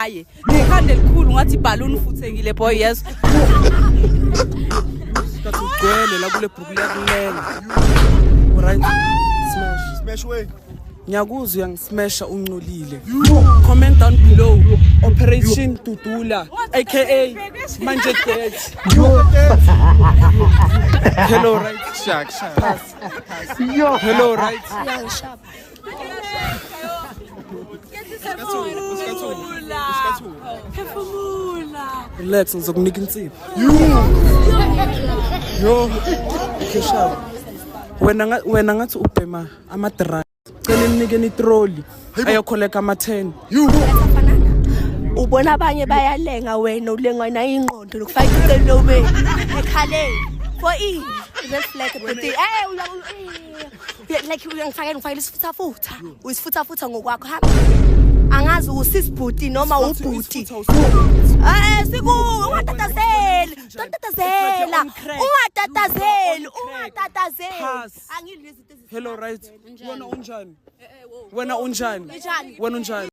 Hayi, ikhanda elikhulu ngathi ibhaluni ufuthekile boy yes. Kathi ugcwele la kule bhuku liyakulenga. Alright. Smash way. Ngiyakuzwa uyangismasha uncolile. Comment down below. Operation Dudula aka manje dead. Hello right. Shak. Pass. Hello right. Yeah, sharp. Relax ngizokunika insipho. Yo. Keshaw. Wena ngathi ubhema ama-drugs. Cela ninike nitroli. Ayokholeka ama-10. Ubona abanye bayalenga wena ulengwa na ingqondo lokufaka icelo lobeni ekhaleni for in reflect but like ngifakela isifutha uyisifutha ngokwakho hamba angazi usisibhuti noma ubhuti siku ungatatazeli Hello right. Wena unjani? Wena unjani?